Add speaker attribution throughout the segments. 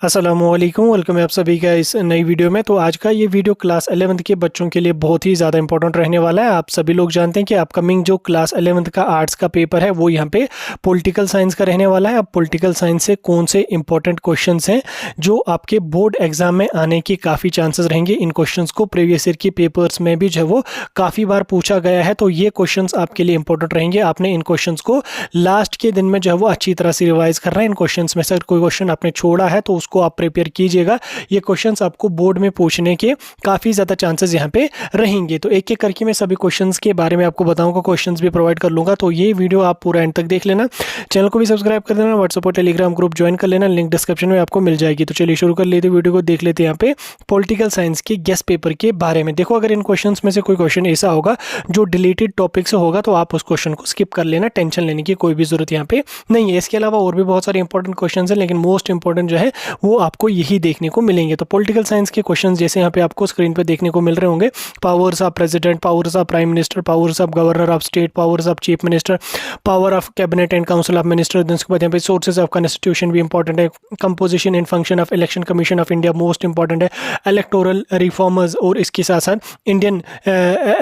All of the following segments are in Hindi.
Speaker 1: अस्सलामुअलैकुम, वेलकम है आप सभी का इस नई वीडियो में। तो आज का ये वीडियो क्लास 11th के बच्चों के लिए बहुत ही ज़्यादा इंपॉर्टेंट रहने वाला है। आप सभी लोग जानते हैं कि अपकमिंग जो क्लास 11th का आर्ट्स का पेपर है वो यहाँ पे पॉलिटिकल साइंस का रहने वाला है। अब पॉलिटिकल साइंस से कौन से इंपॉर्टेंट क्वेश्चंस हैं जो आपके बोर्ड एग्जाम में आने के काफ़ी चांसेस रहेंगे। इन क्वेश्चंस को प्रीवियस ईयर के पेपर्स में भी जो है वो काफ़ी बार पूछा गया है, तो ये क्वेश्चन आपके लिए इंपॉर्टेंट रहेंगे। आपने इन क्वेश्चन को लास्ट के दिन में जो है वो अच्छी तरह से रिवाइज करना है। इन क्वेश्चन में से कोई क्वेश्चन आपने छोड़ा है तो उसको आप प्रिपेयर कीजिएगा। ये क्वेश्चंस आपको बोर्ड में पूछने के काफ़ी ज़्यादा चांसेस यहाँ पे रहेंगे। तो एक एक करके मैं सभी क्वेश्चंस के बारे में आपको बताऊंगा, क्वेश्चंस भी प्रोवाइड कर लूँगा। तो ये वीडियो आप पूरा एंड तक देख लेना। चैनल को भी सब्सक्राइब कर देना, व्हाट्सएप और टेलीग्राम ग्रुप ज्वाइन कर लेना, लिंक डिस्क्रिप्शन में आपको मिल जाएगी। तो चलिए शुरू कर लेते वीडियो को, देख लेते हैं यहाँ पे पॉलिटिकल साइंस के गेस्ट पेपर के बारे में। देखो, अगर इन क्वेश्चंस में से कोई क्वेश्चन ऐसा होगा जो डिलीटेड टॉपिक से होगा तो आप उस क्वेश्चन को स्किप कर लेना, टेंशन लेने की कोई भी जरूरत यहाँ पे नहीं है। इसके अलावा और भी बहुत सारे इंपॉर्टेंट क्वेश्चन हैं, लेकिन मोस्ट इंपॉर्टेंट जो है वो आपको यही देखने को मिलेंगे। तो पॉलिटिकल साइंस के क्वेश्चंस जैसे यहाँ पे आपको स्क्रीन पे देखने को मिल रहे होंगे, powers of president, powers of prime minister, powers of governor of state, powers of chief minister, power of cabinet and council of minister. उसके बाद यहाँ पे सोर्सेज ऑफ कॉन्स्टिट्यूशन भी इंपॉर्टेंट है, composition and function of election commission of India most important है, इलेक्टोरल रिफॉर्मर्स और इसके साथ साथ इंडियन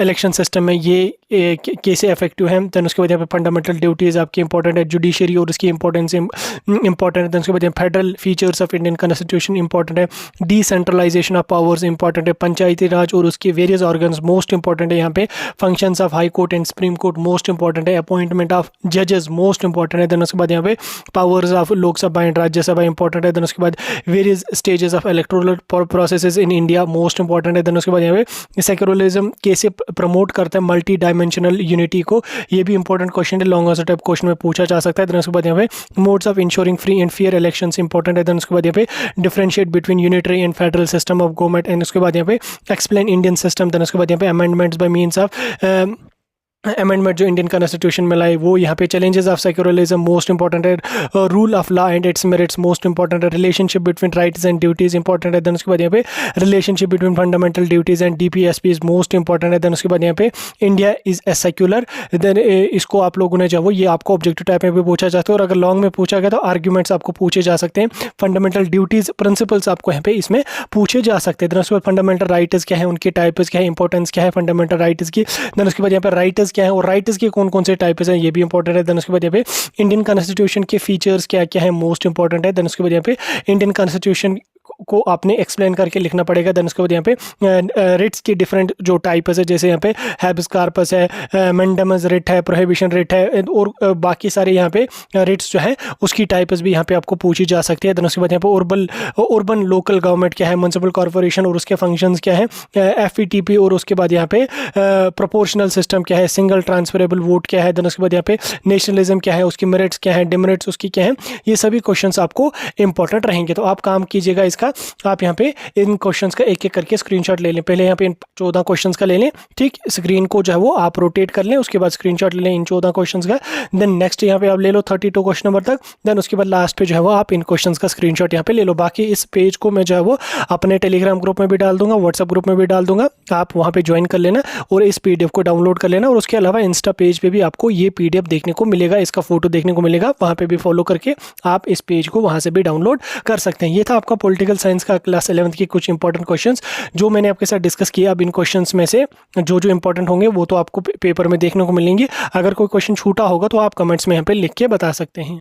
Speaker 1: इलेक्शन सिस्टम में ये कैसे इफेक्टिव है। दैन उसके बाद यहाँ पे फंडामेंटल ड्यूटीज आपकी इंपॉर्टेंट है, जुडिशरी और इसकी इंपॉर्टेंस इंपॉर्टेंट है। दैन उसके बाद federal features of Indian constitution important है, डिसेंट्रलाइजेशन ऑफ पावर्स इंपॉर्टेंट है, पंचायती राज और उसके वेरियस ऑर्गन्स मोस्ट इंपॉर्टेंट है। यहाँ पे functions of high court and supreme court most important है, अपॉइंटमेंट ऑफ जजेस मोस्ट इंपॉर्टेंट है। दैन उसके बाद यहाँ पे powers of Lok Sabha and Rajya Sabha important है। दैन उसके बाद various stages of electoral processes in India most important है। दैन उसके बाद यहाँ पे सेक्युलरिज्म कैसे प्रमोट करता है मल्टी डायमेंशनल यूनिटी को, ये भी इंपॉर्टेंट क्वेश्चन है, लॉन्ग आंसर टाइप क्वेश्चन में पूछा जा सकता है। दैन उसके बाद यहाँ पे modes of ensuring free and fair elections important है। दैन उसके बाद यहाँ पे differentiate between unitary and federal system of government and उसके बाद यहाँ पे एक्सप्लेन इंडियन सिस्टम। दैन उसके बाद यहाँ पे amendments by means of amendment जो इंडियन कॉन्स्टिट्यूशन में लाई वो, यहाँ पे challenges of secularism most important है, rule of law and its merits most important है, relationship between rights and duties important है। देन उसके बाद यहाँ पे relationship between fundamental duties and DPSPs most important है। देन उसके बाद यहाँ पे India is a secular, then इसको आप लोगों ने चाहो ये आपको ऑब्जेक्टिव टाइप में भी पूछा जाता है, और अगर लॉन्ग में पूछा गया तो आर्ग्यूमेंट्स आपको पूछे जा सकते हैं, फंडामेंटल ड्यूटीज प्रिंसिपल्स आपको यहाँ पे इसमें पूछे जा सकते हैं। देन उसके बाद फंडामेंटल राइट्स क्या है, उनके टाइप्स क्या है, इंपॉर्टेंस क्या है फंडामेंटल राइट्स की। देन उसके बाद यहाँ पे राइट्स क्या है और राइट्स की कौन कौन से टाइप्स हैं ये भी इंपॉर्टेंट है। देन उसके बाद यहाँ पे इंडियन कॉन्स्टिट्यूशन के फीचर्स क्या क्या है मोस्ट इंपॉर्टेंट है। देन उसके बाद यहाँ पे इंडियन कॉन्स्टिट्यूशन को आपने एक्सप्लेन करके लिखना पड़ेगा। देन उसके बाद यहाँ पे रिट्स की डिफरेंट जो टाइप्स है, जैसे यहाँ पे हैबिस कार्पस है, मैंडेमस रिट है, प्रोहिबिशन रिट है, और बाकी सारे यहाँ पे रिट्स जो है उसकी टाइप्स भी यहाँ पे आपको पूछी जा सकती है। देन उसके बाद यहाँ पे urban लोकल गवर्नमेंट क्या है, म्युनिसिपल कॉर्पोरेशन और उसके फंक्शंस क्या है, FETP, और उसके बाद यहाँ पे प्रोपोर्शनल सिस्टम क्या है, सिंगल ट्रांसफरेबल वोट क्या है। देन उसके बाद यहाँ पे नेशनलिज्म क्या है, उसकी मेरिट्स क्या है, डिमेरिट्स उसकी क्या है, ये सभी क्वेश्चंस आपको इंपॉर्टेंट रहेंगे। तो आप काम कीजिएगा इसका, आप यहाँ पे इन क्वेश्चंस का एक एक करके स्क्रीनशॉट ले लें। पहले यहाँ पे इन 14 क्वेश्चंस का ले लें, ठीक, स्क्रीन को जो है वो आप रोटेट कर लें, उसके बाद स्क्रीनशॉट ले लें इन 14 क्वेश्चंस का। देन नेक्स्ट यहाँ पे आप ले लो 32 क्वेश्चन नंबर तक। देन उसके बाद लास्ट पे जो है वो आप इन क्वेश्चंस का स्क्रीनशॉट यहाँ पे ले लो। बाकी इस पेज को मैं जो है वो अपने टेलीग्राम ग्रुप में भी डाल दूंगा, व्हाट्सएप ग्रुप में भी डाल दूंगा, आप वहाँ पे ज्वाइन कर लेना और इस PDF को डाउनलोड कर लेना। और उसके अलावा इंस्टा पेज पे भी आपको ये PDF देखने को मिलेगा, इसका फोटो देखने को मिलेगा, वहाँ पे भी फॉलो करके आप इस पेज को वहाँ से भी डाउनलोड कर सकते हैं। ये था आपका पॉलिटिकल साइंस का क्लास 11th की कुछ इंपॉर्टेंट क्वेश्चंस जो मैंने आपके साथ डिस्कस किया। अब इन क्वेश्चंस में से जो जो इंपॉर्टेंट होंगे वो तो आपको पेपर में देखने को मिलेंगे। अगर कोई क्वेश्चन छूटा होगा तो आप कमेंट्स में यहाँ पे लिख के बता सकते हैं।